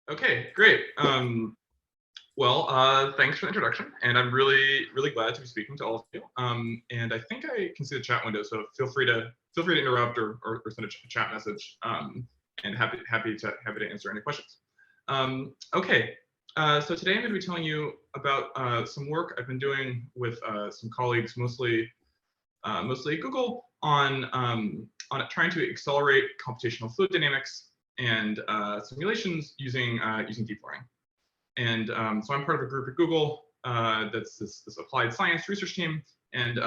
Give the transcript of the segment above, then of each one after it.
Okay, great. Thanks for the introduction, and I'm really glad to be speaking to all of you. And I think I can see the chat window, so feel free to interrupt or send a chat message. And happy to answer any questions. Okay, so today I'm going to be telling you about some work I've been doing with some colleagues, mostly Google, on trying to accelerate computational fluid dynamics and simulations using deep learning. And so I'm part of a group at Google that's this applied science research team, and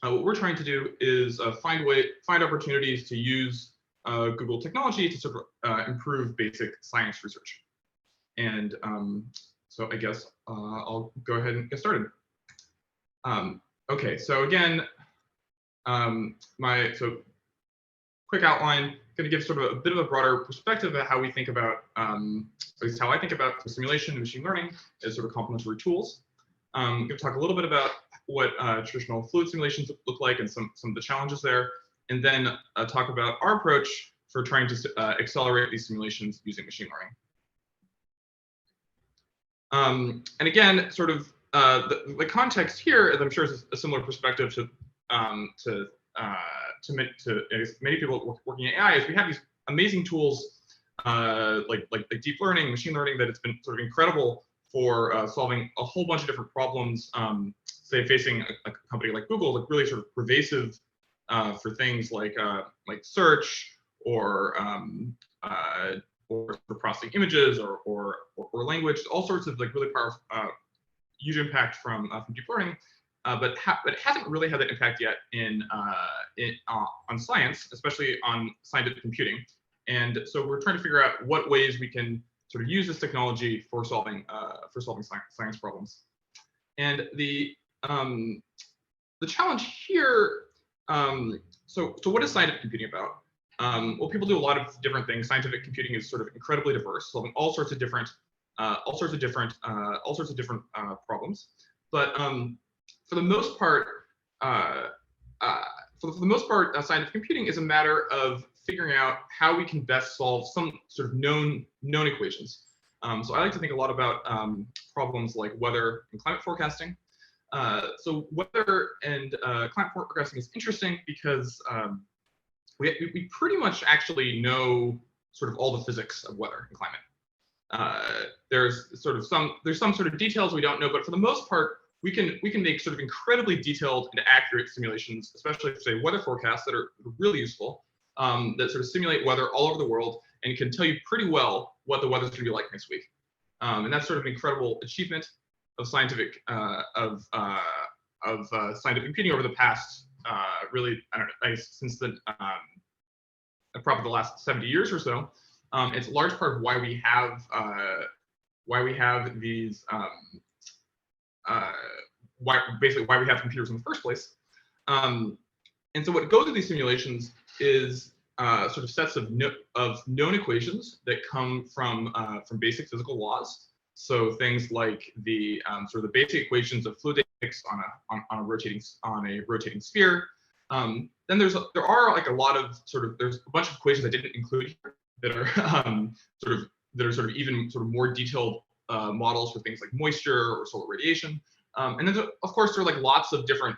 what we're trying to do is find opportunities to use Google technology to sort of improve basic science research. And so I guess I'll go ahead and get started. Okay, so again, quick outline, going to give sort of a bit of a broader perspective of how we think about, at least how I think about simulation and machine learning as sort of complementary tools. I'm going to talk a little bit about what traditional fluid simulations look like and some of the challenges there, and then talk about our approach for trying to accelerate these simulations using machine learning. And again, sort of the context here, as I'm sure is a similar perspective to many people working in AI, is we have these amazing tools like deep learning, machine learning, that it's been sort of incredible for solving a whole bunch of different problems, say facing a company like Google, like really sort of pervasive for things like search or for processing images or language, all sorts of like really powerful, huge impact from deep learning. But it hasn't really had that impact yet on science, especially on scientific computing. And so we're trying to figure out what ways we can sort of use this technology for solving science problems. And the challenge here, so what is scientific computing about? Well, people do a lot of different things. Scientific computing is sort of incredibly diverse, solving all sorts of different problems. But for the most part, scientific computing is a matter of figuring out how we can best solve some sort of known equations. So I like to think a lot about problems like weather and climate forecasting. So weather and climate forecasting is interesting because we pretty much actually know sort of all the physics of weather and climate. There's some sort of details we don't know, but for the most part, we can make sort of incredibly detailed and accurate simulations, especially for, say, weather forecasts that are really useful, that sort of simulate weather all over the world and can tell you pretty well what the weather's going to be like next week. And that's sort of an incredible achievement of scientific computing over the past really, I don't know, since the probably the last 70 years or so. It's a large part of why we have these. Why we have computers in the first place. And so what goes into these simulations is sort of sets of known equations that come from basic physical laws. So things like the sort of the basic equations of fluid dynamics on a rotating sphere. Then there are like a lot of there's a bunch of equations I didn't include here that are sort of even sort of more detailed models for things like moisture or solar radiation. And then, of course, there are like lots of different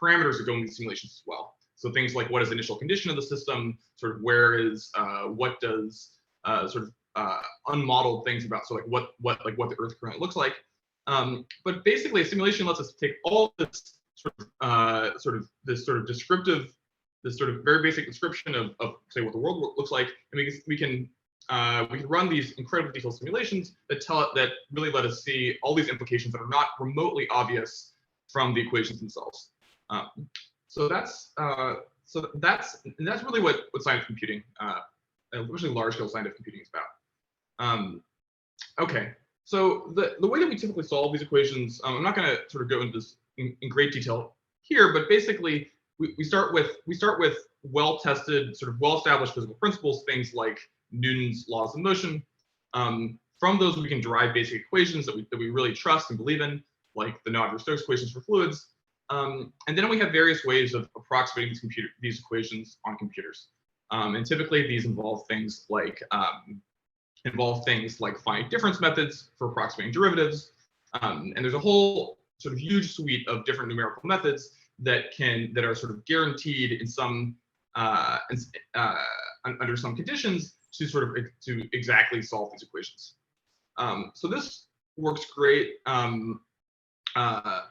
parameters that go into these simulations as well. So things like what is the initial condition of the system, sort of where is, what does unmodeled things about, so like what the Earth currently looks like. But basically, a simulation lets us take all this sort of very basic description of say what the world looks like, and we can run these incredibly detailed simulations that really let us see all these implications that are not remotely obvious from the equations themselves. So that's really what scientific computing, especially large-scale scientific computing, is about. Okay, so the way that we typically solve these equations, I'm not going to sort of go into this in great detail here, but basically we start with well-tested, sort of well-established physical principles, things like Newton's laws of motion. From those, we can derive basic equations that we really trust and believe in, like the Navier-Stokes equations for fluids. And then we have various ways of approximating these equations on computers. And typically, these involve things like involve things like finite difference methods for approximating derivatives. And there's a whole sort of huge suite of different numerical methods that are sort of guaranteed in some under some conditions to sort of to exactly solve these equations. So this works great.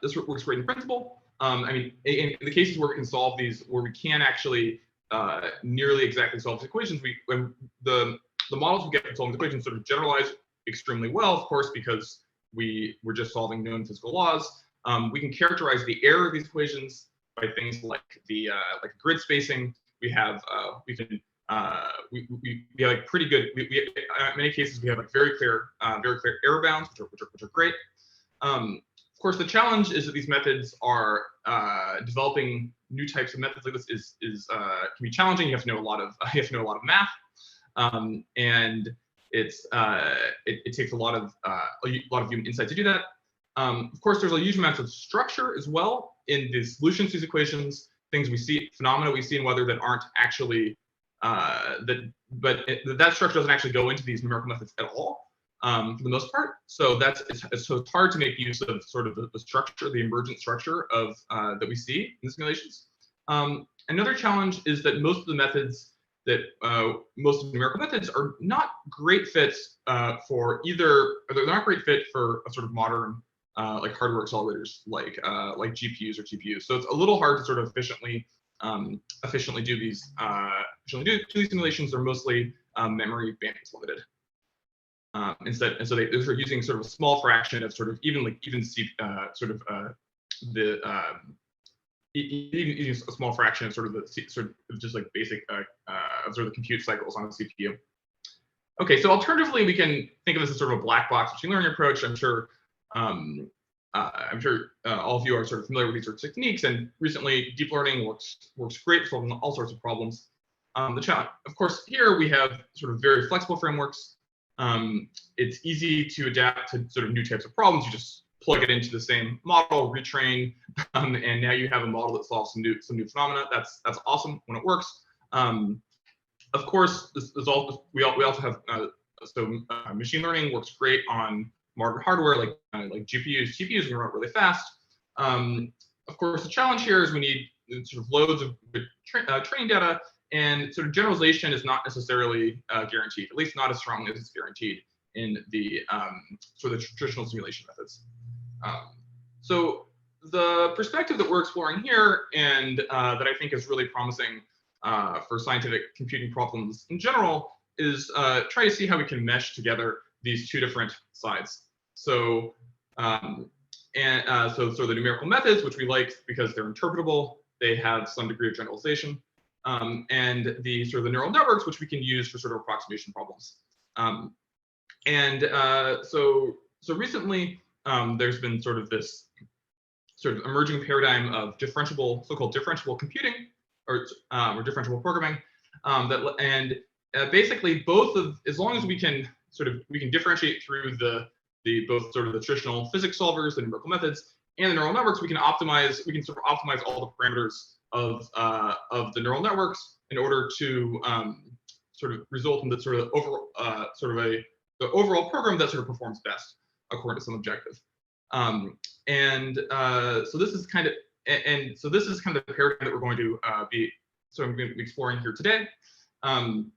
This works great in principle. I mean, in the cases where we can solve these, where we can actually nearly exactly solve these equations, when the models we get from solving the equations sort of generalize extremely well, of course, because we're just solving known physical laws. We can characterize the error of these equations by things like the like grid spacing. We have we have like pretty good. In many cases we have like very clear error bounds, which are great. Of course, the challenge is that these methods are developing new types of methods like this can be challenging. You have to know a lot of math, and it takes a lot of human insight to do that. Of course, there's a huge amount of structure as well in the solutions to these equations. Things we see, phenomena we see in weather that aren't actually that structure doesn't actually go into these numerical methods at all. For the most part, so it's hard to make use of sort of the structure, the emergent structure of that we see in the simulations. Another challenge is that most of the methods most of the numerical methods are not great fits for either. They're not great fit for a sort of modern like hardware accelerators like GPUs or TPUs. So it's a little hard to sort of efficiently do these simulations. They're mostly memory bandwidth limited. And so they're using sort of a small fraction of sort of even even a small fraction of sort of just like basic of sort of the compute cycles on the CPU. Okay, so alternatively, we can think of this as sort of a black box machine learning approach. I'm sure all of you are sort of familiar with these sorts of techniques, and recently deep learning works great for solving all sorts of problems. The challenge, of course, here we have sort of very flexible frameworks. It's easy to adapt to sort of new types of problems. You just plug it into the same model, retrain, and now you have a model that solves some new phenomena. That's awesome when it works. Of course, we also have machine learning works great on modern hardware like GPUs. GPUs can run really fast. Of course, the challenge here is we need sort of loads of training data. And sort of generalization is not necessarily guaranteed, at least not as strongly as it's guaranteed in the sort of traditional simulation methods. So the perspective that we're exploring here, and that I think is really promising for scientific computing problems in general, is try to see how we can mesh together these two different sides. So so the numerical methods, which we like because they're interpretable, they have some degree of generalization. And the sort of the neural networks, which we can use for sort of approximation problems. So recently, there's been sort of this sort of emerging paradigm of so-called differentiable computing or differentiable programming. Basically as long as we can differentiate through both sort of the traditional physics solvers, the numerical methods, and the neural networks, we can sort of optimize all the parameters of the neural networks in order to sort of result in the sort of the overall program that sort of performs best according to some objective. So this is kind of the paradigm that we're going to be exploring here today. And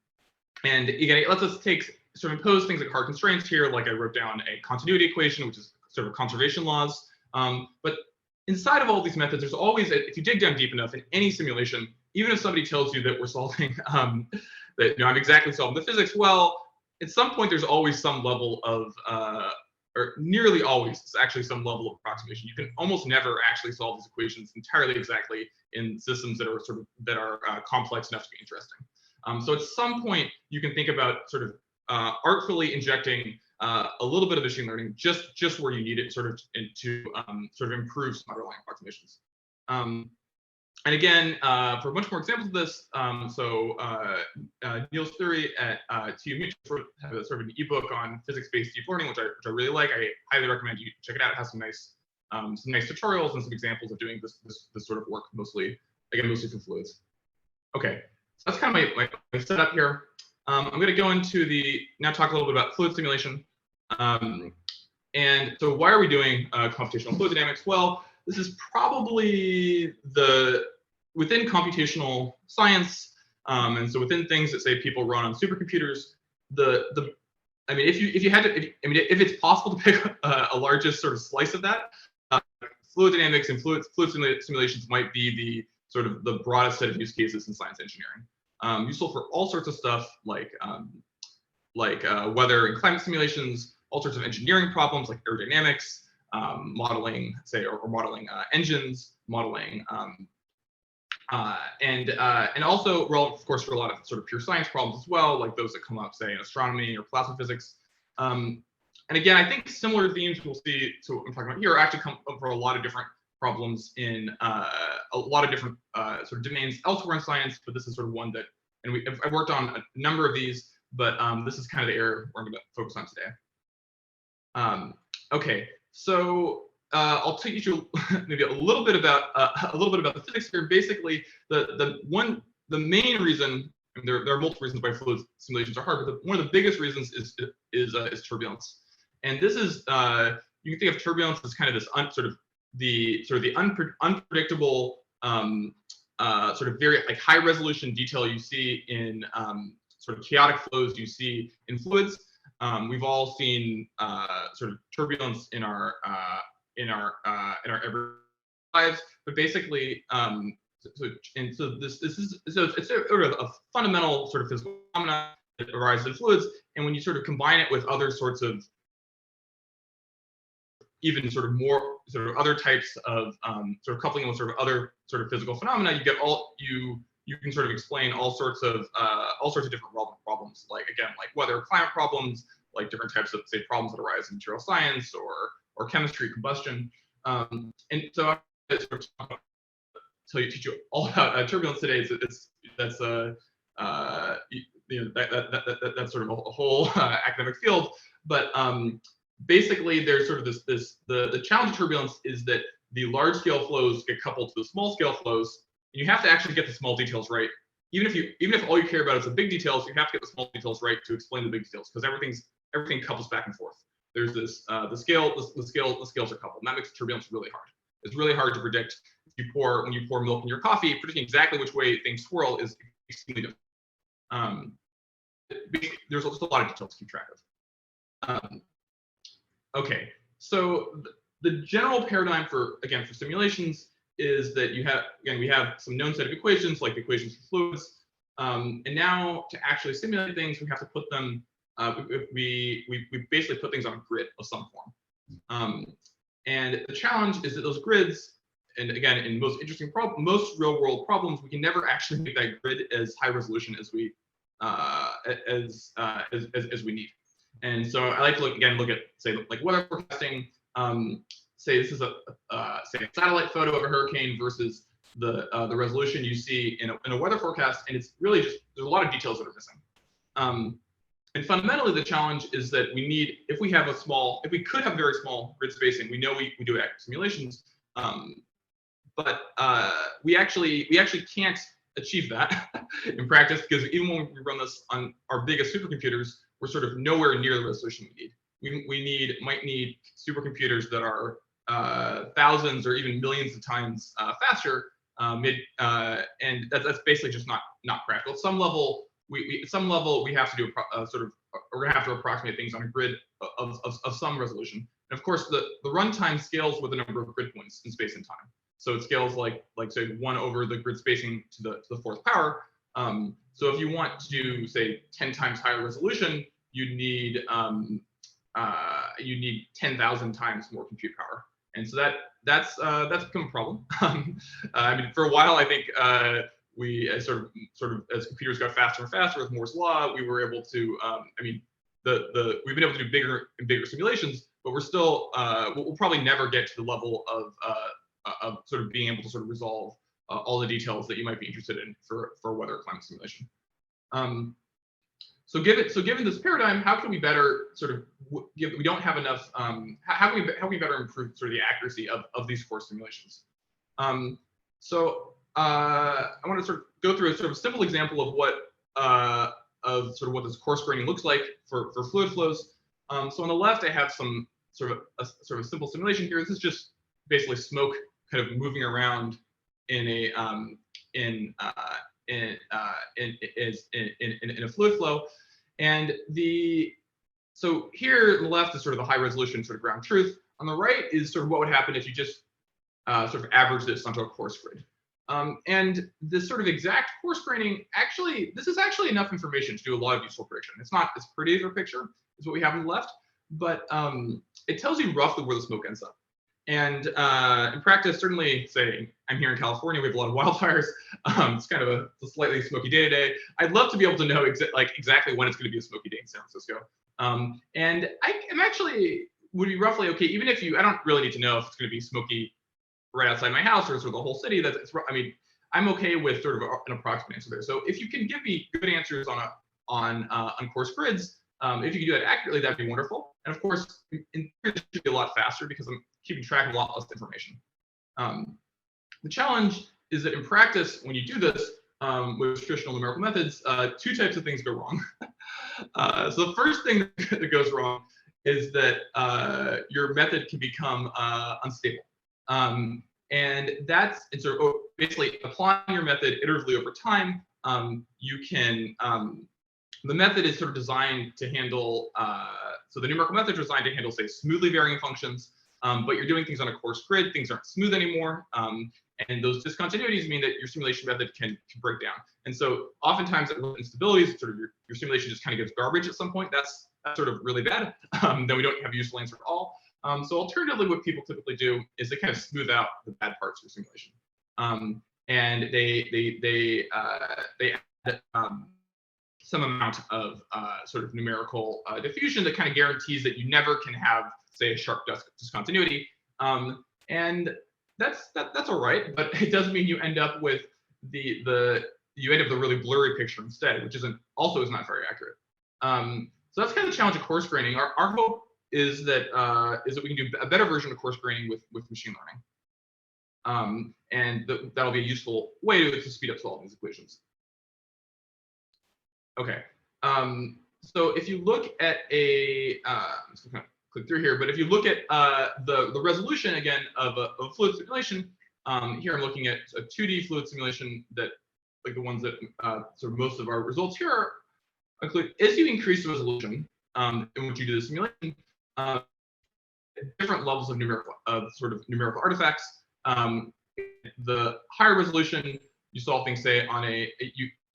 again, let's just impose things like hard constraints here, like I wrote down a continuity equation, which is sort of conservation laws. But inside of all these methods, there's always, if you dig down deep enough in any simulation, even if somebody tells you that we're solving, that I'm exactly solving the physics, well, at some point there's always some level of, or nearly always actually some level of approximation. You can almost never actually solve these equations entirely exactly in systems that are complex enough to be interesting. So at some point you can think about sort of artfully injecting a little bit of machine learning just where you need it to improve some underlying approximations. And again, for a bunch more examples of this, Niels Thury at TU Mutual have a sort of an ebook on physics-based deep learning, which I really like. I highly recommend you check it out. It has some nice tutorials and some examples of doing this sort of work, mostly for fluids. Okay, so that's kind of my setup here. I'm going to go into now talk a little bit about fluid simulation. And so why are we doing computational fluid dynamics? Well, this is probably within computational science, and so within things that say people run on supercomputers, I mean, if you had to, if it's possible to pick a largest sort of slice of that, fluid dynamics and fluid simulations might be the sort of the broadest set of use cases in science engineering. Useful for all sorts of stuff like weather and climate simulations, all sorts of engineering problems like aerodynamics, modeling, say, or modeling engines, modeling, and also relevant, of course, for a lot of sort of pure science problems as well, like those that come up, say, in astronomy or plasma physics. And again, I think similar themes we'll see to what I'm talking about here actually come up for a lot of different problems in a lot of different sort of domains elsewhere in science, but this is sort of one that, and I've worked on a number of these, but this is kind of the area where I'm going to focus on today. Okay, so I'll take you through maybe a little bit about the physics here. Basically, the main reason, and there are multiple reasons why fluid simulations are hard, but one of the biggest reasons is turbulence. And this is you can think of turbulence as kind of this unpredictable sort of very like high resolution detail you see in sort of chaotic flows you see in fluids. We've all seen sort of turbulence in our everyday lives, but basically, it's sort of a fundamental sort of physical phenomenon that arises in fluids, and when you sort of combine it with other sorts of even sort of more sort of other types of sort of coupling with sort of other sort of physical phenomena, you get you can sort of explain all sorts of different relevant problems, like again, like weather, climate problems, like different types of, say, problems that arise in material science or chemistry, combustion. And so I sort of teach you all about turbulence today. That's that's sort of a whole academic field, but basically there's sort of the challenge of turbulence is that the large scale flows get coupled to the small scale flows. And you have to actually get the small details right. Even if all you care about is the big details, you have to get the small details right to explain the big details, because everything couples back and forth. There's this the scales are coupled, and that makes turbulence really hard. It's really hard to predict. When you pour milk in your coffee, predicting exactly which way things swirl is extremely difficult. There's just a lot of details to keep track of. Okay, so the general paradigm for simulations is that we have some known set of equations, like the equations for fluids, and now to actually simulate things, we have to put them, we basically put things on a grid of some form. And the challenge is that those grids, and again, in most real world problems, we can never actually make that grid as high resolution as we need. And so I like to look at, say, like weather forecasting. Say this is a satellite photo of a hurricane versus the resolution you see in a weather forecast, and it's really just there's a lot of details that are missing. And fundamentally, the challenge is that if we could have very small grid spacing, we know we do active simulations, but we actually can't achieve that in practice, because even when we run this on our biggest supercomputers, we're sort of nowhere near the resolution we need. We might need supercomputers that are thousands or even millions of times faster, and that's basically just not practical. At some level, we have to do we're gonna have to approximate things on a grid of some resolution. And of course, the runtime scales with the number of grid points in space and time. So it scales like say 1 over the grid spacing to the 4th power. So if you want to do, say, 10 times higher resolution, you need 10,000 times more compute power. And so that's become a problem. I mean, for a while, I think we sort of as computers got faster and faster with Moore's law, we were able to. I mean, we've been able to do bigger and bigger simulations, but we're still we'll probably never get to the level of sort of being able to sort of resolve all the details that you might be interested in for weather or climate simulation. So given this paradigm, how can we better sort of we don't have enough? How can we better improve sort of the accuracy of these Coarse simulations? So I want to sort of go through a sort of simple example of what sort of what this coarse graining looks like for fluid flows. So on the left, I have some sort of a simple simulation here. This is just basically smoke kind of moving around in a in a fluid flow, and so here on the left is sort of the high resolution sort of ground truth. On the right is sort of what would happen if you just sort of average this onto a coarse grid. And this sort of exact coarse graining, actually, this is actually enough information to do a lot of useful prediction. It's not as pretty as our picture is what we have on the left, but it tells you roughly where the smoke ends up. And in practice, certainly, say I'm here in California, we have a lot of wildfires. It's kind of a slightly smoky day today. I'd love to be able to know exactly when it's going to be a smoky day in San Francisco. And I'm actually would be roughly okay, even if I don't really need to know if it's going to be smoky right outside my house or sort of the whole city. I mean, I'm okay with sort of an approximate answer there. So if you can give me good answers on coarse grids, if you can do that accurately, that'd be wonderful. And of course, it should be a lot faster because I'm keeping track of a lot less information. The challenge is that in practice, when you do this with traditional numerical methods, two types of things go wrong. So the first thing that goes wrong is that your method can become unstable. And sort of basically applying your method iteratively over time. You can the method is sort of designed to handle, so the numerical method is designed to handle, say, smoothly varying functions, but you're doing things on a coarse grid, things aren't smooth anymore, and those discontinuities mean that your simulation method can break down. And so oftentimes at instabilities, sort of your simulation just kind of gets garbage at some point. That's sort of really bad. Then we don't have a useful answer at all. So alternatively, what people typically do is they kind of smooth out the bad parts of your simulation. And they add some amount of sort of numerical diffusion that kind of guarantees that you never can have, say, a sharp discontinuity. And that's all right, but it does mean you end up with the really blurry picture instead, which is not very accurate. So that's kind of the challenge of coarse graining. Our hope is that we can do a better version of coarse graining with machine learning, and that'll be a useful way to speed up solving these equations. Okay, so if you look at I'm just gonna click through here, but if you look at the resolution again of a fluid simulation, here I'm looking at a 2D fluid simulation that, like the ones that sort of most of our results here are include. As you increase the resolution in which you do the simulation, different levels of numerical artifacts. The higher resolution, you solve things, say, on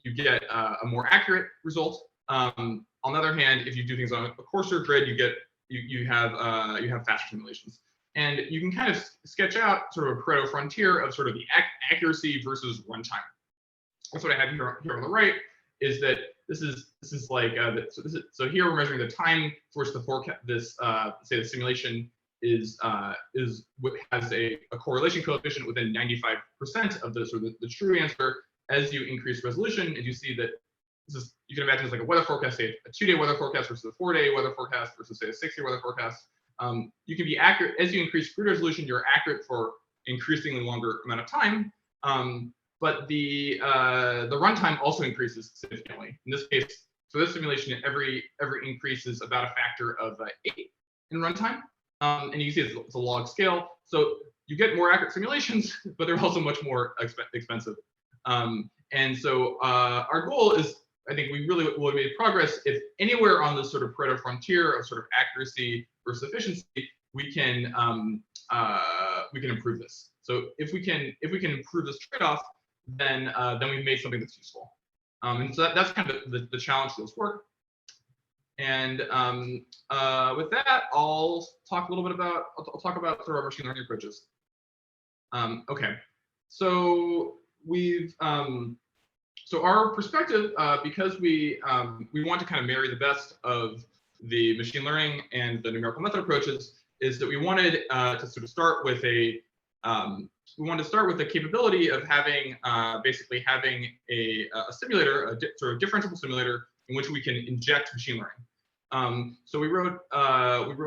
you get a more accurate result. On the other hand, if you do things on a coarser grid, you have faster simulations. And you can kind of sketch out sort of a pareto frontier of sort of the accuracy versus runtime. That's what I have here on the right, is that this is like so here we're measuring the time for which the forecast say the simulation has a correlation coefficient within 95% of the true answer. As you increase resolution, and you see that you can imagine it's like a weather forecast, say a 2-day weather forecast versus a 4-day weather forecast versus, say, a 6-day weather forecast. You can be accurate as you increase grid resolution. You're accurate for increasingly longer amount of time, but the runtime also increases significantly. In this case, for this simulation, every increase is about a factor of 8 in runtime, and you can see it's a log scale. So you get more accurate simulations, but they're also much more expensive. And so our goal is, I think we really will have made progress if anywhere on this sort of Pareto frontier of sort of accuracy versus efficiency, we can improve this. So if we can improve this trade-off, then we've made something that's useful. And so that's kind of the challenge for this work. And with that, I'll talk about sort of our machine learning approaches. Okay, so we've so our perspective, because we want to kind of marry the best of the machine learning and the numerical method approaches, is that we wanted to sort of start with the capability of having basically having a simulator, sort of differentiable simulator in which we can inject machine learning. So we wrote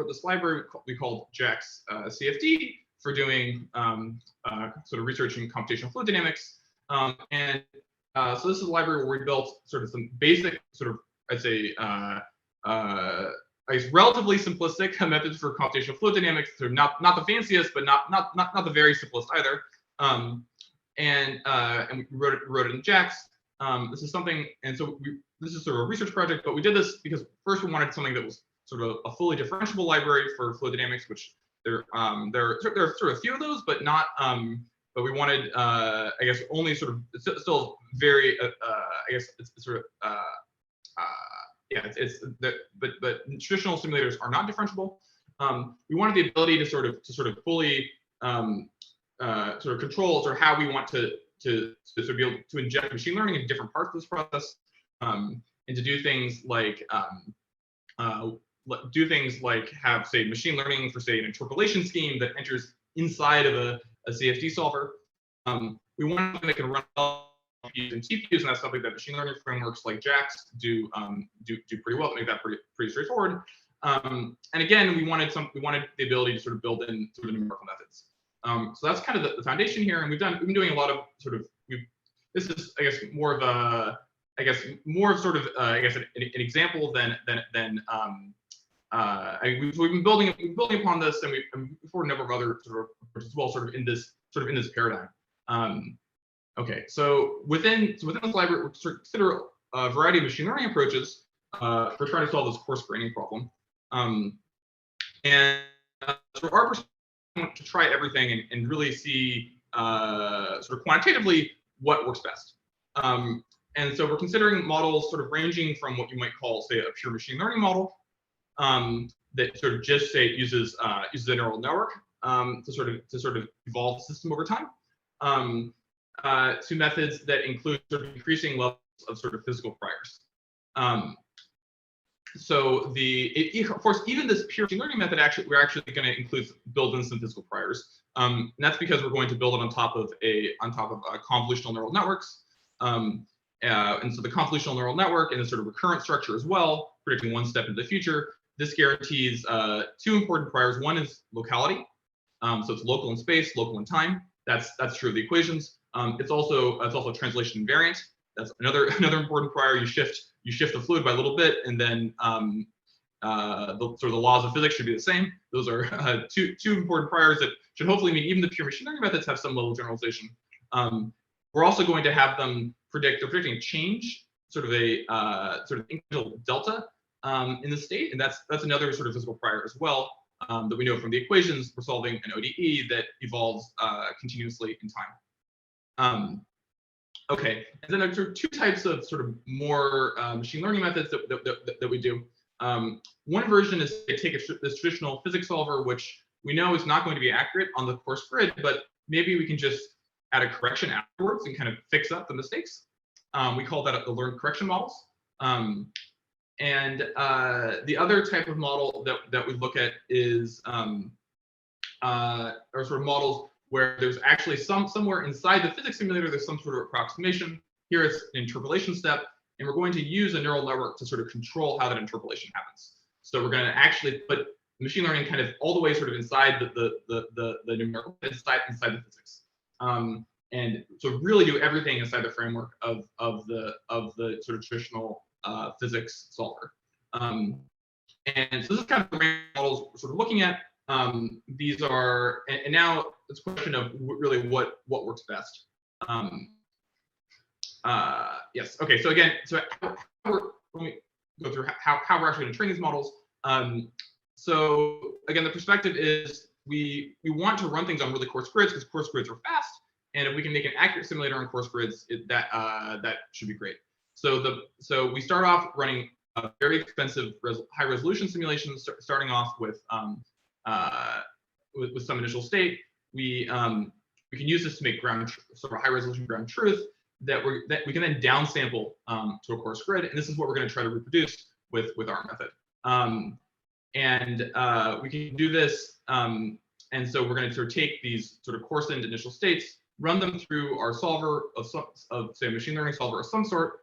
this library we called JAX CFD for doing sort of research in computational fluid dynamics. So this is a library where we built sort of some basic sort of I'd say, I guess relatively simplistic methods for computational fluid dynamics. They're not the fanciest, but not the very simplest either. And we wrote it in JAX. This is something, and so this is sort of a research project, but we did this because first we wanted something that was sort of a fully differentiable library for fluid dynamics, which there are sort of a few of those, but not. But we wanted, I guess, only sort of still very, I guess it's sort of, yeah, but traditional simulators are not differentiable. We wanted the ability to sort of fully sort of control sort of how we want to sort of be able to inject machine learning in different parts of this process, and to do things like have, say, machine learning for, say, an interpolation scheme that enters inside of a CFD solver. We want something that can run GPUs and TPUs, and that's something that machine learning frameworks like JAX do pretty well to make that pretty straightforward. And again, we wanted the ability to sort of build in sort of numerical methods. So that's kind of the foundation here, and we've been doing a lot of sort of this is, I guess, more of a sort of I guess an example than we've been building upon this, and we've for a number of other sort of approaches as well, sort of in this paradigm. Okay, so within this library, we're sort of consider a variety of machine learning approaches for trying to solve this coarse graining problem. And so our perspective to try everything and really see sort of quantitatively what works best. And so we're considering models sort of ranging from what you might call, say, a pure machine learning model that sort of just, say, uses a neural network to sort of evolve the system over time, to methods that include sort of increasing levels of sort of physical priors. So of course, even this pure machine learning method, we're actually going to build in some physical priors, and that's because we're going to build it on top of convolutional neural networks. And so the convolutional neural network in a sort of recurrent structure as well, predicting one step into the future. This guarantees two important priors. One is locality, so it's local in space, local in time. That's true of the equations. It's also translation invariant. That's another important prior. You shift the fluid by a little bit, and then the laws of physics should be the same. Those are two important priors that should hopefully mean even the pure machine learning methods have some level of generalization. We're also going to have them predicting change, sort of incremental delta in the state, and that's another sort of physical prior as well that we know from the equations. We're solving an ODE that evolves continuously in time. Okay, and then there's two types of sort of more machine learning methods that we do. One version is to take this traditional physics solver, which we know is not going to be accurate on the coarse grid, but maybe we can just add a correction afterwards and kind of fix up the mistakes. We call that the learned correction models. And the other type of model that we look at is or sort of models where there's actually somewhere inside the physics simulator, there's some sort of approximation. Here it's an interpolation step, and we're going to use a neural network to sort of control how that interpolation happens. So we're going to actually put machine learning kind of all the way sort of inside the numerical, inside the physics, and so really do everything inside the framework of the sort of traditional physics solver. And so this is kind of the range of models we're sort of looking at. These are, and now it's a question of really what works best. Yes. Okay. So again, when we go through how we're actually going to train these models. So again, the perspective is we want to run things on really coarse grids because coarse grids are fast, and if we can make an accurate simulator on coarse grids, that should be great. So we start off running very expensive high resolution simulations, starting off with some initial state. We can use this to make sort of high resolution ground truth that we can then downsample to a coarse grid, and this is what we're going to try to reproduce with our method. We can do this, and so we're going to sort of take these sort of coarsened initial states, run them through our solver of say a machine learning solver of some sort,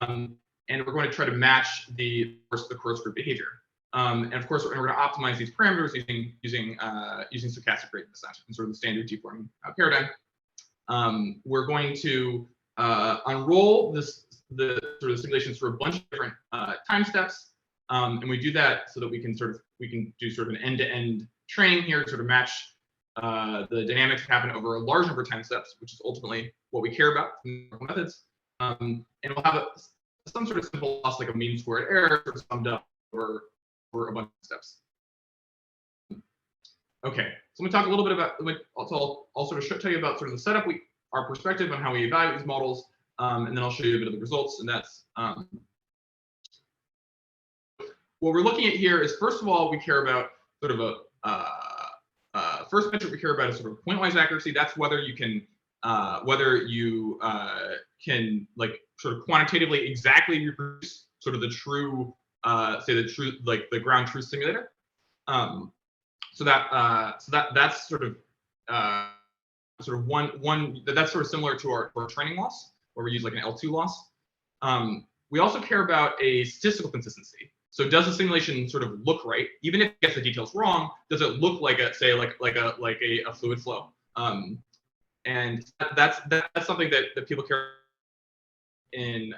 and we're going to try to match the coarse grid behavior. And of course, we're going to optimize these parameters using stochastic gradient descent and sort of the standard deep learning paradigm. We're going to unroll this the sort of simulations through a bunch of different time steps, and we do that so that we can do sort of an end-to-end training here to sort of match the dynamics that happen over a large number of time steps, which is ultimately what we care about in methods. And we'll have some sort of simple loss, like a mean squared error, sort of summed up over a bunch of steps. Okay, so I'm gonna talk a little bit about, I'll sort of tell you about sort of the setup, our perspective on how we evaluate these models, and then I'll show you a bit of the results. And that's what we're looking at here is, first of all, we care about sort of first metric we care about is sort of pointwise accuracy. That's whether you can like sort of quantitatively exactly reproduce sort of the true, say the true, like the ground truth simulator. So that's sort of one that's sort of similar to our training loss, where we use like an L2 loss. We also care about a statistical consistency. So does the simulation sort of look right, even if it gets the details wrong? Does it look like a, say, like a fluid flow? And that's something that people care in.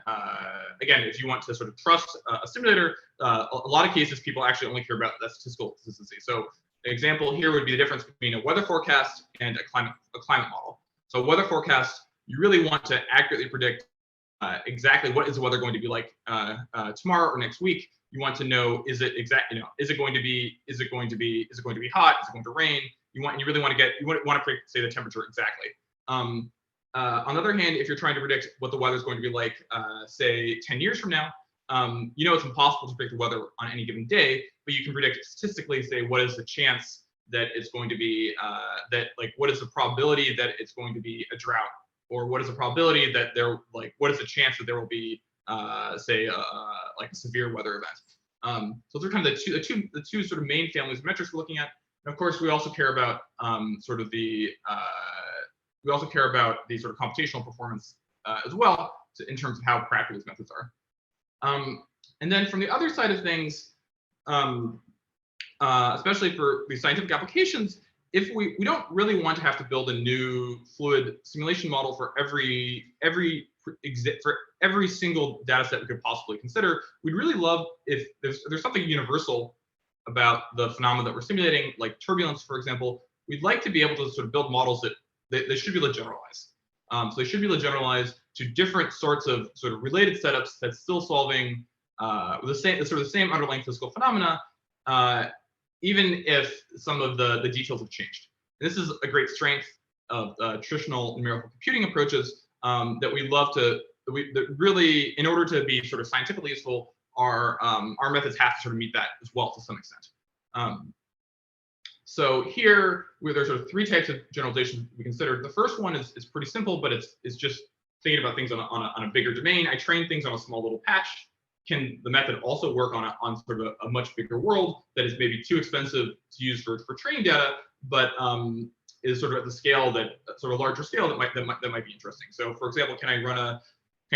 Again, if you want to sort of trust a simulator, a lot of cases people actually only care about that statistical consistency. So an example here would be the difference between a weather forecast and a climate model. So a weather forecast, you really want to accurately predict exactly what is the weather going to be like tomorrow or next week. You want to know, is it going to be hot? Is it going to rain? You really want to predict, say, the temperature exactly. On the other hand, if you're trying to predict what the weather is going to be like, say 10 years from now, it's impossible to predict the weather on any given day, but you can predict statistically, say, what is the chance that it's going to be, what is the probability that it's going to be a drought, or what is the probability that what is the chance that there will be, say, like a severe weather event. So those are kind of the two sort of main families of metrics we're looking at. And of course, we also care about sort of the sort of computational performance as well, in terms of how practical these methods are. And then from the other side of things, especially for these scientific applications, if we don't really want to have to build a new fluid simulation model for every single data set we could possibly consider, we'd really love if there's something universal about the phenomena that we're simulating, like turbulence, for example. We'd like to be able to sort of build models that they should be able to generalize. So they should be able to generalize to different sorts of sort of related setups that's still solving the same underlying physical phenomena, even if some of the details have changed. And this is a great strength of traditional numerical computing approaches that we love to. That really, in order to be sort of scientifically useful, our methods have to sort of meet that as well to some extent. So here, there's sort of three types of generalization we consider. The first one is pretty simple, but it's just thinking about things on a bigger domain. I train things on a small little patch. Can the method also work on sort of a much bigger world that is maybe too expensive to use for training data, but is sort of at the scale that sort of larger scale that might be interesting. So for example, can I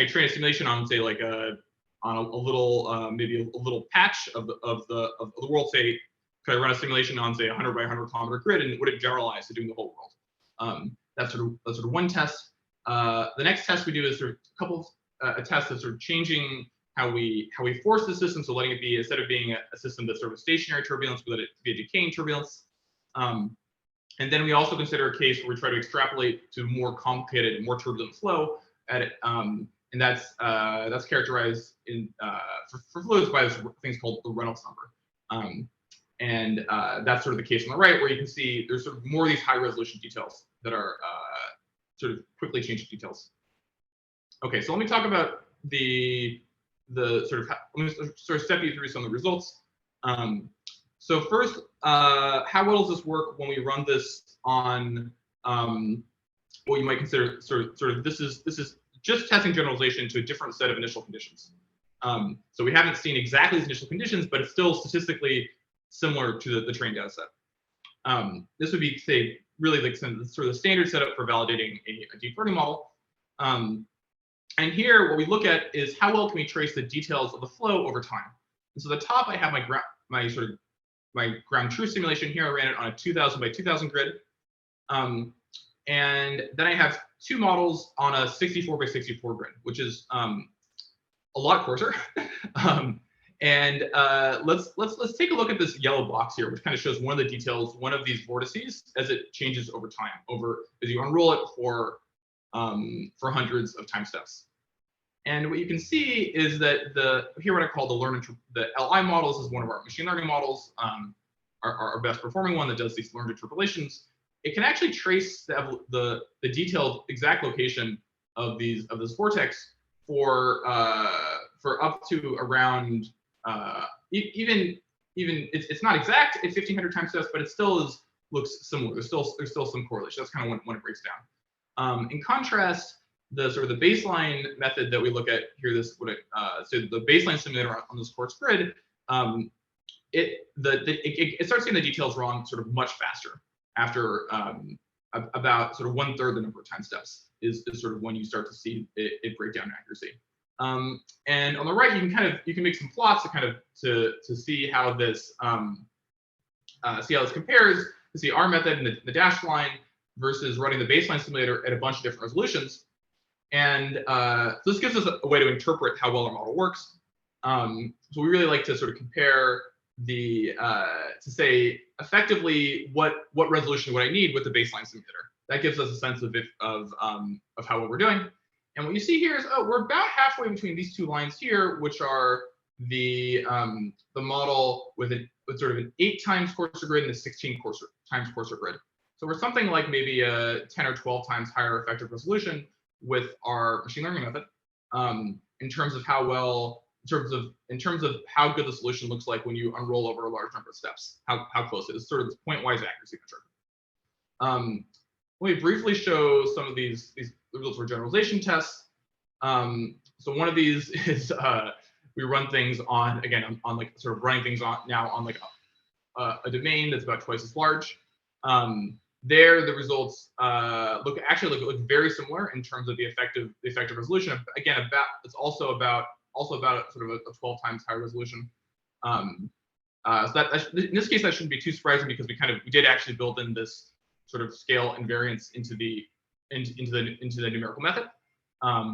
train a simulation on, say, like a little maybe a little patch of the world? Say, could I run a simulation on, say, a 100 by 100 kilometer grid, and would it generalize to doing the whole world? That's sort of one test. The next test we do is sort of a test of sort of changing how we force the system, so letting it be, instead of being a system that's sort of stationary turbulence, we let it be a decaying turbulence. And then we also consider a case where we try to extrapolate to more complicated and more turbulent flow at it, and that's characterized in for fluids by things called the Reynolds number. And that's sort of the case on the right, where you can see there's sort of more of these high resolution details that are sort of quickly changing details. Okay, so let me talk about the sort of, let me sort of step you through some of the results. So first, how well does this work when we run this on what you might consider sort of this is just testing generalization to a different set of initial conditions. So we haven't seen exactly these initial conditions, but it's still statistically similar to the trained data set. This would be, say, really like sort of the standard setup for validating a deep learning model. And here, what we look at is how well can we trace the details of the flow over time. And so at the top, I have my ground truth simulation. Here I ran it on a 2000 by 2000 grid. And then I have two models on a 64 by 64 grid, which is a lot coarser. Let's take a look at this yellow box here, which kind of shows one of the details, one of these vortices, as it changes over time, as you unroll it for hundreds of time steps. And what you can see is that here what I call the LI models is one of our machine learning models, our best performing one that does these learned interpolations. It can actually trace the detailed exact location of this vortex for up to around even it's not exact at 1500 time steps, but it still looks similar. There's still some correlation. That's kind of when it breaks down. In contrast, the baseline method that we look at here, so the baseline simulator on this Coarse grid, it starts getting the details wrong sort of much faster. After about sort of 1/3 the number of time steps is sort of when you start to see it break down in accuracy. And on the right, you can make some plots to see how this compares, to see our method in the dashed line versus running the baseline simulator at a bunch of different resolutions. And so this gives us a way to interpret how well our model works. So we really like to sort of compare to say effectively what resolution would I need with the baseline simulator. That gives us a sense of how well we're doing. And what you see here is, we're about halfway between these two lines here, which are the model with sort of an 8 times coarser grid and a 16 times coarser grid. So we're something like maybe a 10 or 12 times higher effective resolution with our machine learning method, in terms of how good the solution looks like when you unroll over a large number of steps, how close it is, sort of this pointwise accuracy metric. Let me briefly show some of these results for generalization tests. So one of these is we run things on like sort of running things on like a domain that's about twice as large. There, the results look very similar in terms of the effective resolution. Again, it's also about sort of a 12 times higher resolution. So that in this case, that shouldn't be too surprising, because we did actually build in this sort of scale invariance into the numerical method.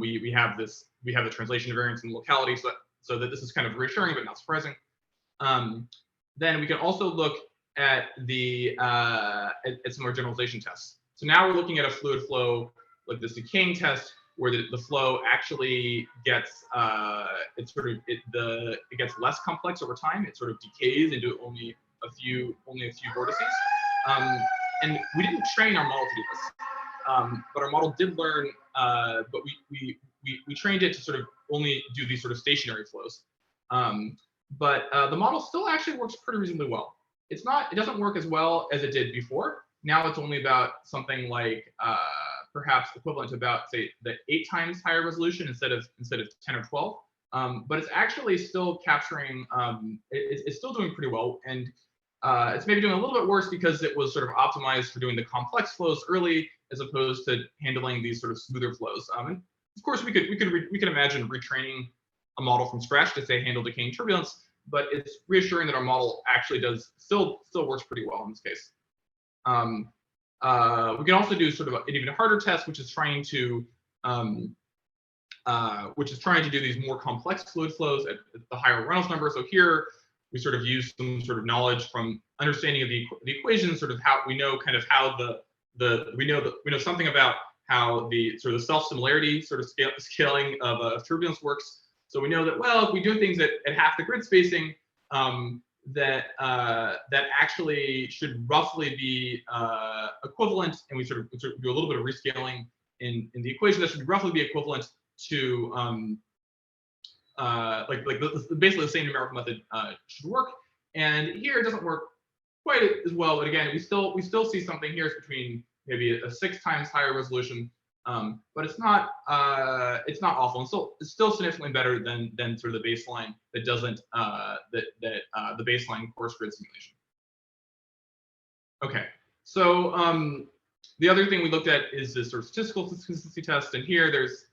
We have the translation invariance in locality, so that this is kind of reassuring but not surprising. Then we can also look at some more generalization tests. So now we're looking at a fluid flow like this decaying test, where the flow actually gets it gets less complex over time. It sort of decays into only a few vortices. And we didn't train our model to do this, but our model did learn. But we trained it to sort of only do these sort of stationary flows. But the model still actually works pretty reasonably well. It doesn't work as well as it did before. Now it's only about something like perhaps equivalent to about, say, the 8 times higher resolution instead of 10 or 12. But it's actually still capturing. It's still doing pretty well, and it's maybe doing a little bit worse because it was sort of optimized for doing the complex flows early, as opposed to handling these sort of smoother flows. And of course, we could imagine retraining a model from scratch to say handle decaying turbulence, but it's reassuring that our model actually still works pretty well in this case. We can also do sort of an even harder test, which is trying to do these more complex fluid flows at the higher Reynolds number. So here we sort of use some sort of knowledge from understanding of the equation, sort of how we know how we know something about how the sort of self-similarity sort of scaling of turbulence works. So we know that, well, if we do things at half the grid spacing, that actually should roughly be equivalent, and we sort of do a little bit of rescaling in the equation. That should roughly be equivalent to basically the same numerical method should work. And here it doesn't work quite as well, but again, we still see something here. It's between maybe a 6 times higher resolution, but it's not awful, and it's still significantly better than sort of the baseline that doesn't the baseline coarse grid simulation. Okay, so the other thing we looked at is this sort of statistical consistency test, and here there's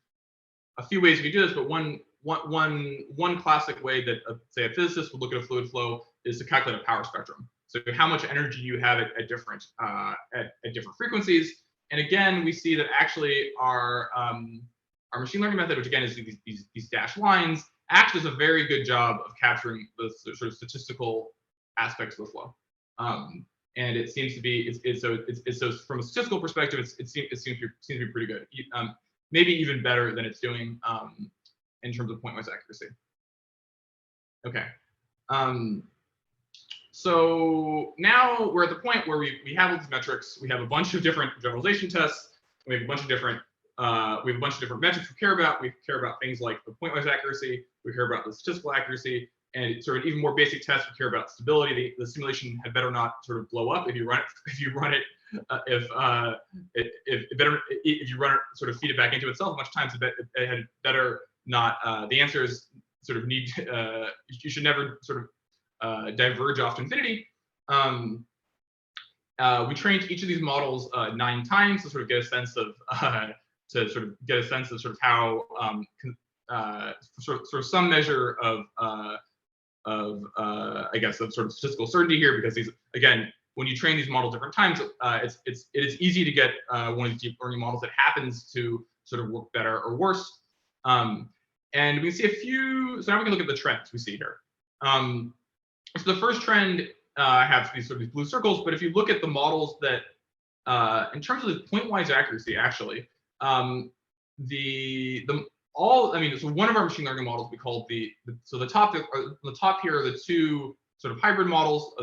a few ways we do this, but one classic way that say a physicist would look at a fluid flow is to calculate a power spectrum. So how much energy you have at different frequencies. And again, we see that actually our machine learning method, which again is these dashed lines, actually does a very good job of capturing the sort of statistical aspects of the flow. And it seems to be, so from a statistical perspective, it seems to be pretty good. Maybe even better than it's doing in terms of pointwise accuracy. Okay. So now we're at the point where we have all these metrics. We have a bunch of different generalization tests. We have a bunch of different metrics we care about. We care about things like the pointwise accuracy. We care about the statistical accuracy, and sort of even more basic tests. We care about stability. The simulation had better not sort of blow up if you run it. If you run it, if you run it, sort of feed it back into itself. Much times it had better not. The answers sort of need. You should never sort of diverge off to infinity. We trained each of these models 9 times to sort of get a sense of how sort of some measure of I guess of sort of statistical certainty here, because these, again, when you train these models different times, it is easy to get one of these deep learning models that happens to sort of work better or worse. And we see a few. So now we can look at the trends we see here. So the first trend have these sort of blue circles, but if you look at the models that, in terms of the pointwise accuracy, actually, so one of our machine learning models we called the top here are the 2 sort of hybrid models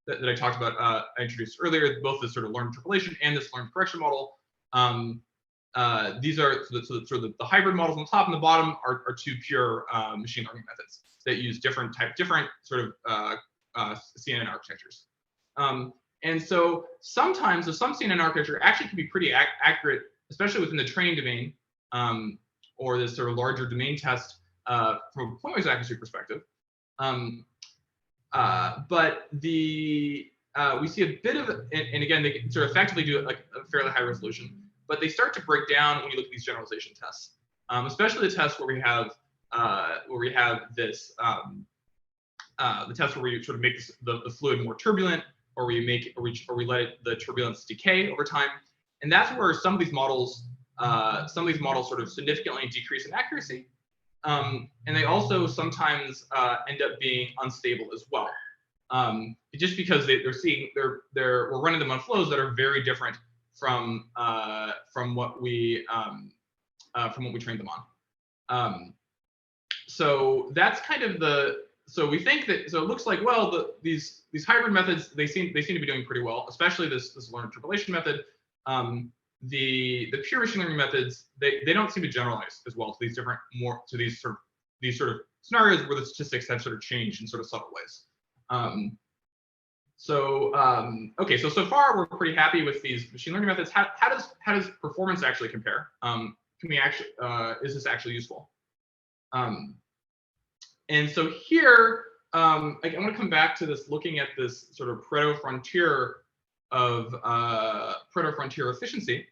that I talked about, I introduced earlier, both the sort of learned interpolation and this learned correction model. These are the hybrid models on the top and the bottom are 2 pure machine learning methods that use different sort of CNN architectures. And so sometimes some CNN architecture actually can be pretty accurate, especially within the training domain, or this sort of larger domain test from a pointwise accuracy perspective. But we see a bit of, and again, they can sort of effectively do it like a fairly high resolution, but they start to break down when you look at these generalization tests, especially the tests where we have this, the test where we sort of make the fluid more turbulent, or we let the turbulence decay over time, and that's where some of these models sort of significantly decrease in accuracy, and they also sometimes end up being unstable as well, just because we're running them on flows that are very different from what we trained them on. So that's kind of so we think that, so it looks like, well, these hybrid methods, they seem to be doing pretty well, especially this learned interpolation method. The pure machine learning methods, they don't seem to generalize as well to these sort of scenarios where the statistics have sort of changed in sort of subtle ways. Okay, so far we're pretty happy with these machine learning methods. How does performance actually compare? Is this actually useful? And so here, I want to come back to this, looking at this sort of pareto frontier efficiency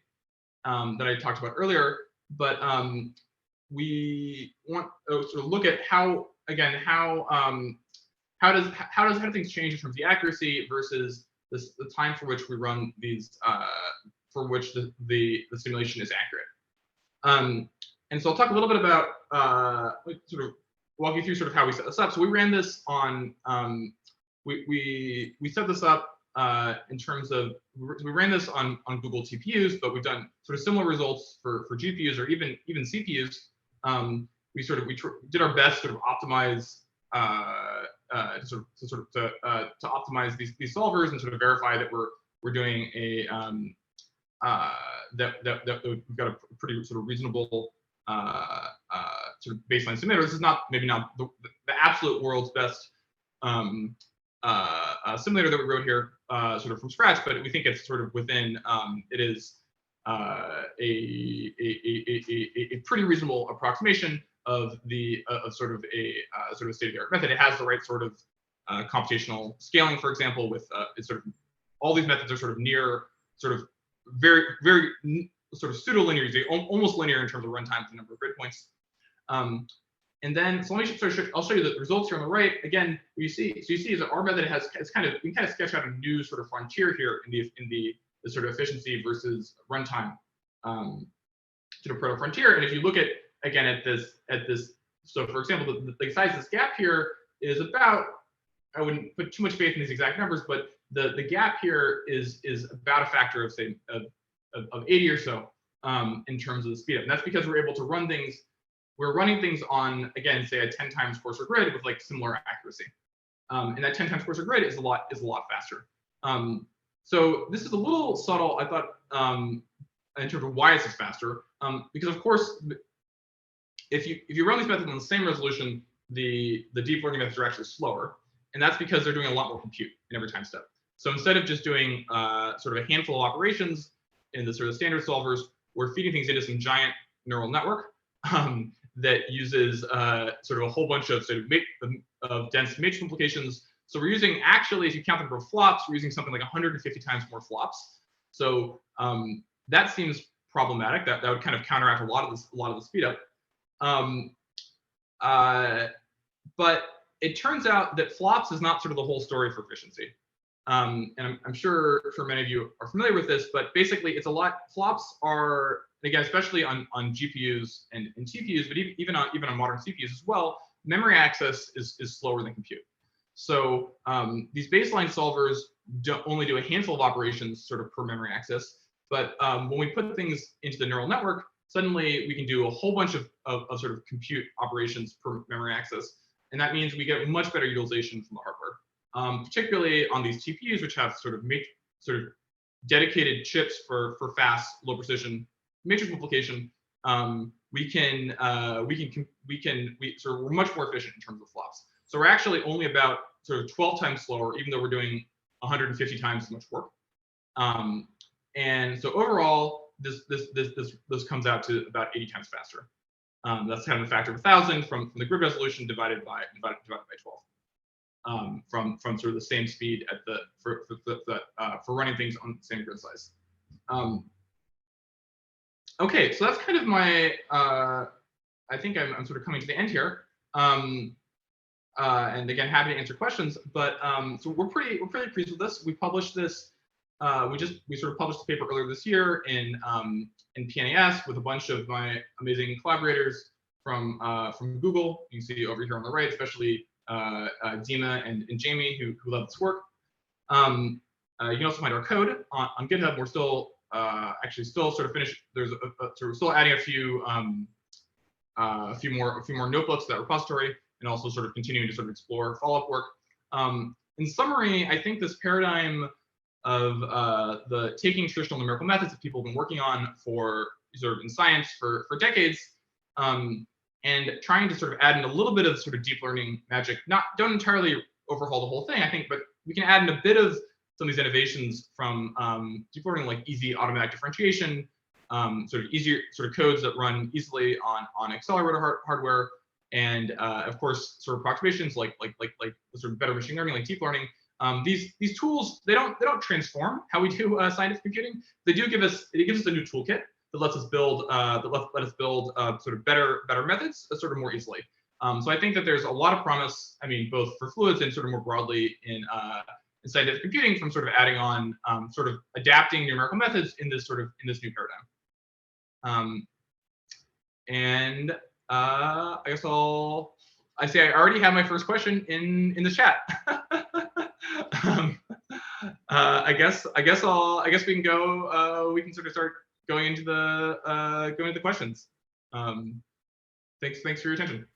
that I talked about earlier. But we want to sort of look at how do things change in terms of the accuracy versus the time for which we run these, for which the simulation is accurate. And so I'll talk a little bit about sort of walk you through sort of how we set this up. So we ran this on we set this up in terms of, we ran this on Google TPUs, but we've done sort of similar results for GPUs or even CPUs. We did our best to sort of optimize to optimize these solvers and sort of verify that we're doing a that we've got a pretty sort of reasonable sort of baseline simulator. This is maybe not the absolute world's best simulator that we wrote here sort of from scratch, but we think it's sort of within, it is a pretty reasonable approximation of sort of a state-of-the-art method. It has the right sort of computational scaling, for example, with it's sort of all these methods are sort of near sort of very sort of pseudo-linear, almost linear in terms of runtime, the number of grid points. And then, so let me I'll show you the results here on the right. Again, you see is that our method we can kind of sketch out a new sort of frontier here in the sort of efficiency versus runtime sort of proto frontier. And if you look at, again, at this so for example, the size of this gap here is about, I wouldn't put too much faith in these exact numbers, but the gap here is about a factor of say of 80 or so in terms of the speed up. And that's because we're able to run things. We're running things on, again, say a 10 times coarser grid with like similar accuracy. And that 10 times coarser grid is a lot faster. So this is a little subtle, I thought, in terms of why this is faster. Because of course, if you run these methods on the same resolution, the deep learning methods are actually slower. And that's because they're doing a lot more compute in every time step. So instead of just doing sort of a handful of operations in the sort of standard solvers, we're feeding things into some giant neural network that uses sort of a whole bunch of sort of dense matrix implications. So we're using, actually, if you count the number of flops, we're using something like 150 times more flops. So that seems problematic. That would kind of counteract a lot of the speed up. But it turns out that flops is not sort of the whole story for efficiency. And I'm sure many of you are familiar with this, but basically it's a lot. Flops are, again, especially on GPUs and TPUs, but even on modern CPUs as well, memory access is slower than compute. So these baseline solvers only do a handful of operations sort of per memory access. But when we put things into the neural network, suddenly we can do a whole bunch of sort of compute operations per memory access. And that means we get much better utilization from the hardware, particularly on these TPUs, which have sort of dedicated chips for fast, low precision matrix multiplication. We're much more efficient in terms of flops. So we're actually only about sort of 12 times slower, even though we're doing 150 times as much work. And so overall, this comes out to about 80 times faster. That's kind of a factor of 1,000 from the grid resolution divided by 12. From sort of the same speed at for running things on the same grid size. Okay, so that's kind of my. I think I'm sort of coming to the end here. And again, happy to answer questions. But so we're pretty pleased with this. We published this. We sort of published the paper earlier this year in PNAS with a bunch of my amazing collaborators from Google. You can see over here on the right, especially Dima and Jamie who love this work. You can also find our code on GitHub. We're still actually still sort of finished. There's so we're still adding a few more notebooks to that repository, and also sort of continuing to sort of explore follow-up work. In summary, I think this paradigm of the taking traditional numerical methods that people have been working on for sort of in science for decades, and trying to sort of add in a little bit of sort of deep learning magic. Don't entirely overhaul the whole thing, I think, but we can add in a bit of some of these innovations from deep learning, like easy automatic differentiation, sort of easier sort of codes that run easily on accelerator hardware, and of course sort of approximations like sort of better machine learning, like deep learning. These tools, they don't transform how we do scientific computing. They do give us a new toolkit that lets us build sort of better methods sort of more easily. So I think that there's a lot of promise. I mean, both for fluids and sort of more broadly in scientific computing, from sort of adding on sort of adapting numerical methods in this new paradigm. And I guess I say I already have my first question in the chat. I guess we can go. We can sort of start going into the questions. Thanks for your attention.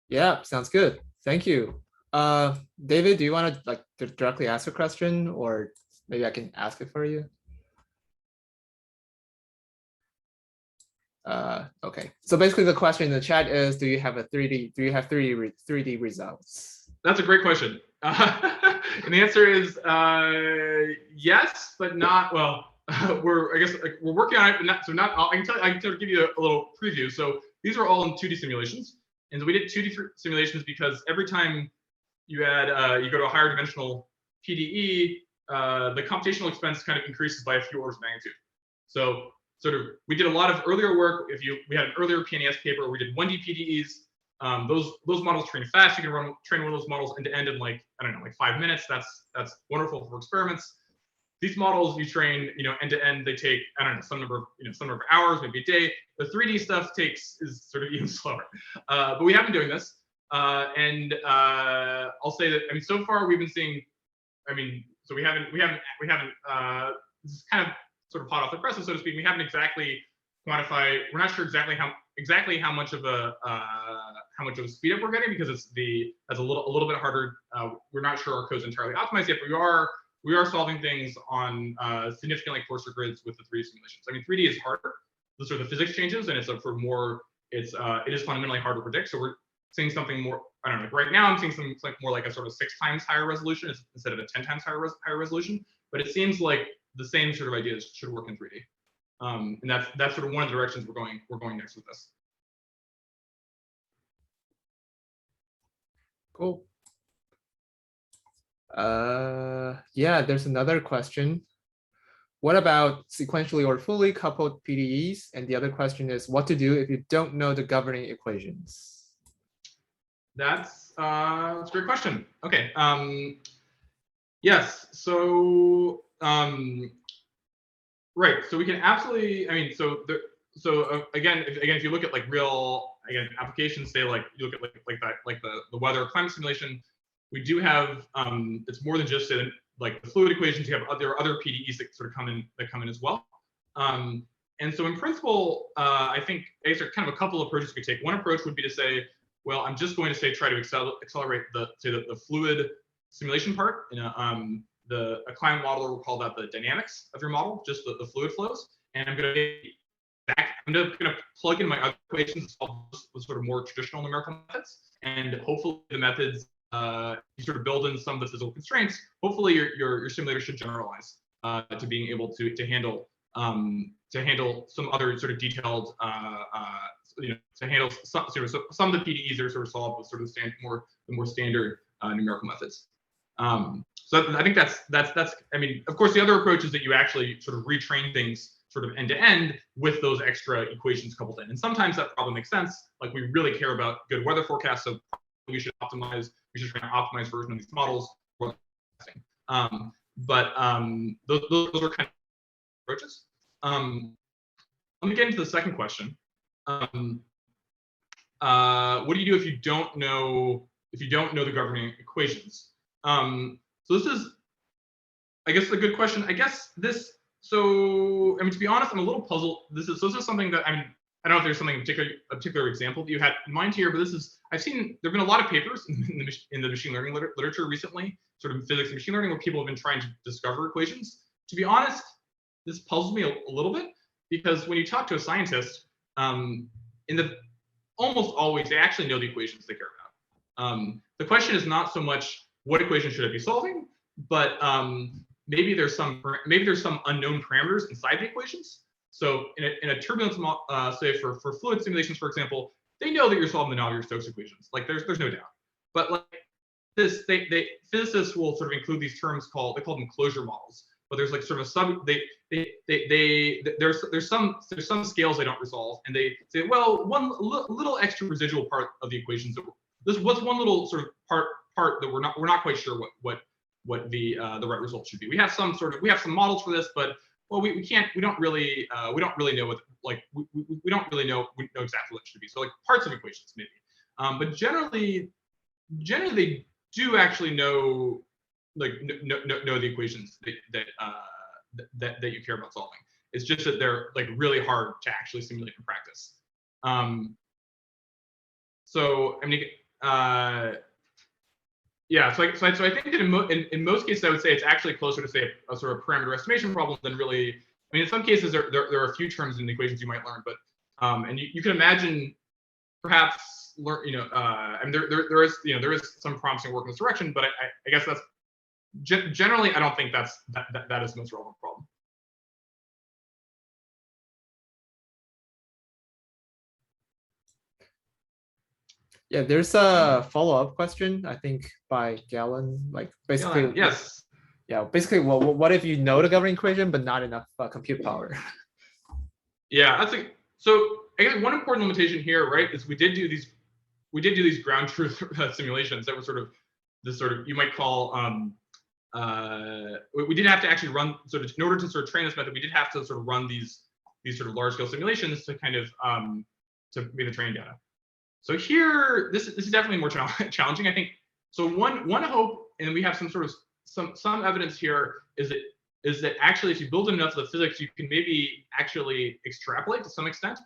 Yeah, sounds good. Thank you. David, do you want to directly ask a question, or maybe I can ask it for you? Okay. So basically, the question in the chat is, do you have 3D results? That's a great question. And the answer is yes, but not well. We're working on it, but not so. Not I can sort of give you a little preview. So these are all in 2D simulations, and so we did 2D simulations because every time you add you go to a higher dimensional PDE, the computational expense kind of increases by a few orders of magnitude. So sort of we did a lot of earlier work. We had an earlier PNAS paper where we did 1D PDEs. Those models train fast. You can train one of those models end to end in like, I don't know, like 5 minutes. That's wonderful for experiments. these models you train, end to end, they take, I don't know, some number of hours, maybe a day. The 3D stuff is sort of even slower. But we have been doing this. And I'll say that, so far we've been seeing, so we haven't, this is kind of sort of hot off the presses, so to speak. We haven't exactly quantified, we're not sure exactly how much of a speed up we're getting, because that's a little bit harder. We're not sure our code's entirely optimized yet, but we are solving things on significantly coarser grids with the 3D simulations. 3D is harder. The sort of the physics changes, and it is fundamentally hard to predict. So we're seeing something more, I don't know, right now I'm seeing something more like a sort of 6 times higher resolution instead of a 10 times higher resolution. But it seems like the same sort of ideas should work in 3D. And that's sort of one of the directions we're going next with this. Cool. Yeah, there's another question. What about sequentially or fully coupled PDEs? And the other question is what to do if you don't know the governing equations? That's a great question. Okay. Yes. So right. So we can absolutely. Again, if you look at real applications, say you look at the weather or climate simulation, we do have it's more than just the fluid equations. There are other PDEs that sort of come in as well. And so in principle, I think there's kind of a couple of approaches we could take. One approach would be to say, well, I'm just going to try to accelerate the fluid simulation part. In a climate modeler will call that the dynamics of your model, just the fluid flows. And I'm going to plug in my other equations to solve the sort of more traditional numerical methods, and hopefully the methods you sort of build in some of the physical constraints. Hopefully your simulator should generalize to being able to handle some other sort of detailed to handle some of the PDEs that are sort of solved with sort of the more standard numerical methods. So I think that's of course the other approach is that you actually sort of retrain things sort of end to end with those extra equations coupled in, and sometimes that probably makes sense. Like we really care about good weather forecasts, so we should try an optimized version of these models. But those are kind of approaches. Let me get into the second question. What do you do if you don't know the governing equations? So this is, I guess, a good question. I guess this. So to be honest, I'm a little puzzled. This is something that I don't know if there's something a particular example that you had in mind here, but I've seen there've been a lot of papers in the machine learning literature recently, sort of physics and machine learning, where people have been trying to discover equations. To be honest, this puzzles me a little bit, because when you talk to a scientist, almost always they actually know the equations they care about. The question is not so much what equation should I be solving, but maybe there's some unknown parameters inside the equations. So in a turbulence, say for fluid simulations, for example, they know that you're solving the Navier-Stokes equations. There's no doubt. But physicists will sort of include these terms they call them closure models. But there's sort of there's some scales they don't resolve, and they say, well, one little extra residual part of the equations what's one little sort of part that we're not quite sure what the right result should be. We have some models for this, but we don't really know we don't really know exactly what it should be. So parts of equations maybe, but generally they do actually know know the equations that you care about solving. It's just that they're really hard to actually simulate in practice. So yeah, so I think that in most cases I would say it's actually closer to say a sort of parameter estimation problem than really. In some cases there are a few terms in the equations you might learn, but and you can imagine perhaps there is some promising work in this direction, but I guess that's generally I don't think that is the most relevant problem. Yeah, there's a follow-up question, I think, by Galen. Basically, yes. Yeah, basically, what if you know the governing equation but not enough compute power? Yeah, so I guess one important limitation here, right, is we did do these ground truth simulations that were sort of you might call we did have to actually run sort of, in order to sort of train this method, we did have to sort of run these sort of large scale simulations to kind of to make the training data. So here, this is definitely more challenging, I think. So one hope, and we have some sort of some evidence here, is that actually if you build enough of the physics, you can maybe actually extrapolate to some extent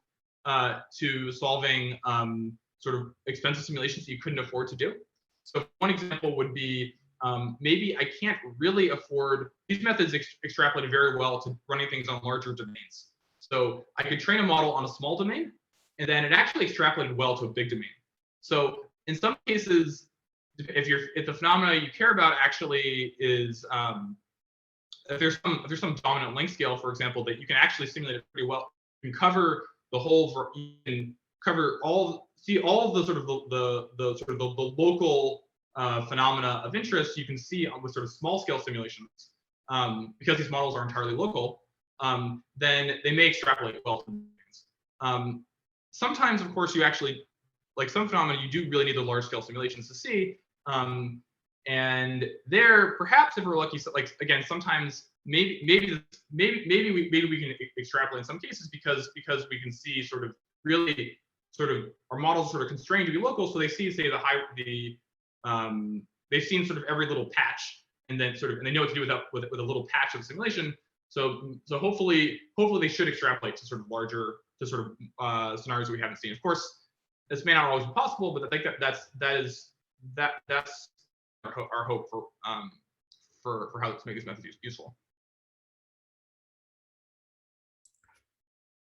to solving sort of expensive simulations that you couldn't afford to do. So one example would be maybe I can't really afford, these methods extrapolate very well to running things on larger domains. So I could train a model on a small domain, and then it actually extrapolated well to a big domain. So in some cases, if the phenomena you care about actually is if there's some dominant length scale, for example, that you can actually simulate it pretty well, you can cover the whole, you can cover see all of the sort of the local phenomena of interest you can see with sort of small scale simulations, because these models are entirely local, then they may extrapolate well to domains. Sometimes, of course, you actually, like some phenomena, you do really need the large scale simulations to see. And there, perhaps if we're lucky, so like again, sometimes maybe we can extrapolate in some cases because we can see sort of really sort of our models are sort of constrained to be local, so they see, say, they've seen sort of every little patch, and then sort of, and they know what to do with a little patch of simulation. So hopefully they should extrapolate to sort of larger, to sort of scenarios that we haven't seen. Of course, this may not always be possible, but I think that's our hope for how to make this method useful.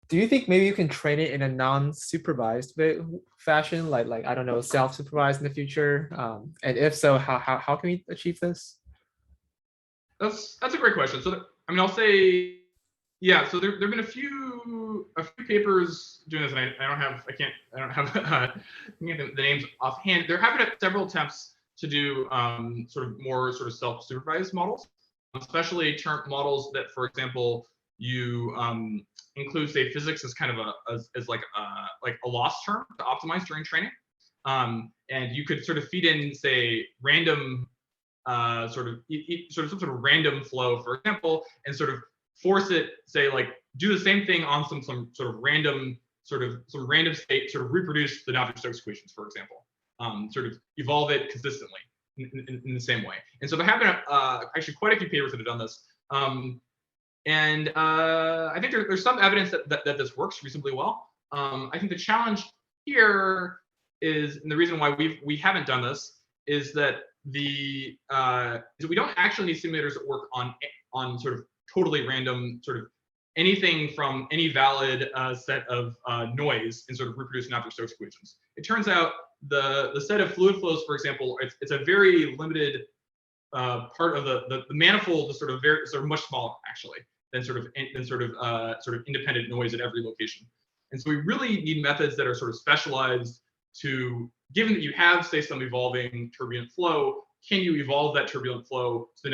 Do you think maybe you can train it in a non-supervised fashion, like I don't know, self-supervised in the future? And if so, how can we achieve this? That's a great question. So I mean, I'll say, yeah. So there've been a few papers doing this, and I don't have the names offhand. There have been several attempts to do sort of more sort of self-supervised models, especially models that, for example, you include, say, physics as kind of as like a loss term to optimize during training, and you could sort of feed in, say, random sort of some sort of random flow, for example, and sort of force it, say, like do the same thing on some sort of random state, sort of reproduce the Navier-Stokes equations, for example, sort of evolve it consistently in the same way. And so there have been actually quite a few papers that have done this. And I think there's some evidence that this works reasonably well. I think the challenge here is, and the reason why we haven't done this, is that we don't actually need simulators that work on sort of totally random, sort of anything from any valid set of noise and sort of reproduce Navier-Stokes equations. It turns out the set of fluid flows, for example, it's a very limited part of the manifold is sort of much smaller actually than sort of independent noise at every location. And so we really need methods that are sort of specialized to, given that you have, say, some evolving turbulent flow, can you evolve that turbulent flow to the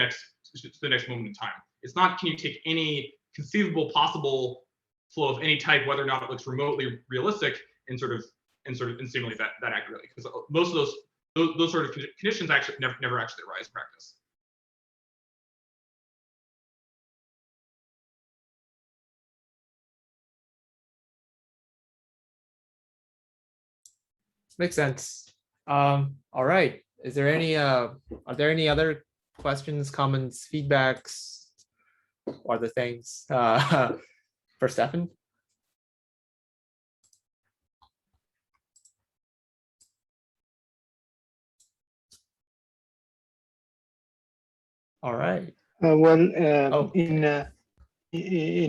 next moment in time? It's not, can you take any conceivable possible flow of any type, whether or not it looks remotely realistic, and simulate that accurately, because most of those sort of conditions actually never actually arise in practice. Makes sense. All right. Is there any are there any other questions, comments, feedbacks, or other things for Stephan? All right. In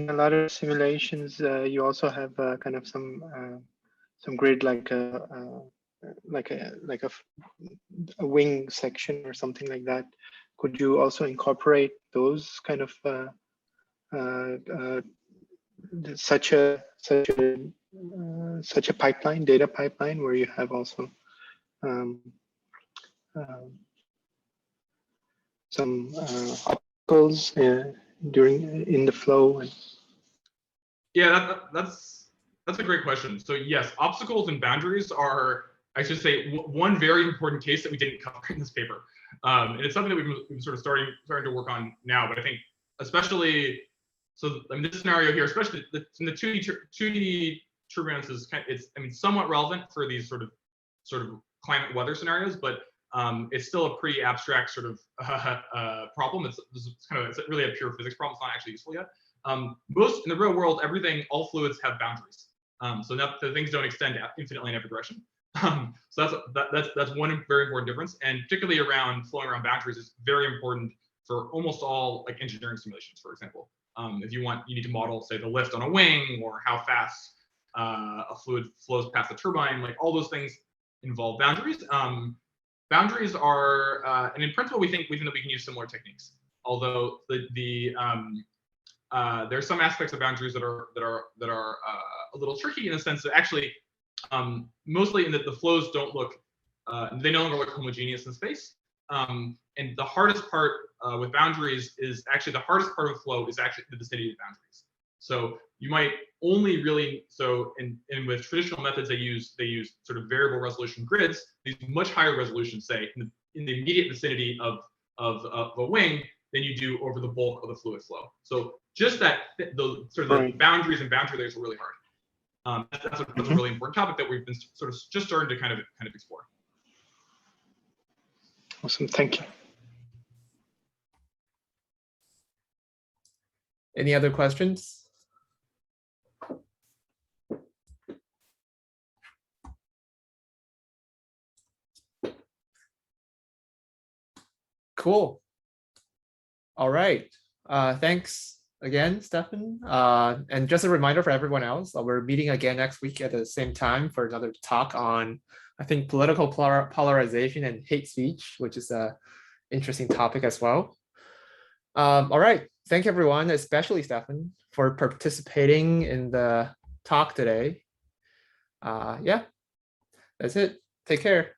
a lot of simulations, you also have kind of some grid, like a wing section or something like that. Could you also incorporate those kind of such a pipeline, data pipeline, where you have also some obstacles in the flow? Yeah, that's a great question. So yes, obstacles and boundaries are, I should say, one very important case that we didn't cover in this paper. And it's something that we've been sort of starting to work on now. But I think especially, so I mean, this scenario here, especially in the 2D turbulence is somewhat relevant for these sort of climate weather scenarios, but it's still a pretty abstract sort of problem. It's really a pure physics problem. It's not actually useful yet. Most in the real world, all fluids have boundaries. So that the things don't extend infinitely in every direction. So that's one very important difference, and particularly around flowing around boundaries is very important for almost all like engineering simulations, for example. If you need to model, say, the lift on a wing, or how fast a fluid flows past the turbine, like all those things involve boundaries. Boundaries are, and in principle, we think that we can use similar techniques. Although there are some aspects of boundaries that are a little tricky in the sense that actually, mostly in that the flows don't look, they no longer look homogeneous in space. And the hardest part with boundaries is actually the hardest part of flow is actually the vicinity of boundaries. So you might only really, and with traditional methods, they use sort of variable resolution grids, these much higher resolutions, say in the immediate vicinity of a wing than you do over the bulk of the fluid flow. So just that the sort of the boundaries and boundary layers are really hard. That's a really important topic that we've been sort of just starting to kind of explore. Awesome, thank you. Any other questions? Cool. All right. Thanks again, Stephan. And just a reminder for everyone else, we're meeting again next week at the same time for another talk on, I think, political polarization and hate speech, which is an interesting topic as well. All right. Thank you, everyone, especially Stephan, for participating in the talk today. Yeah, that's it. Take care.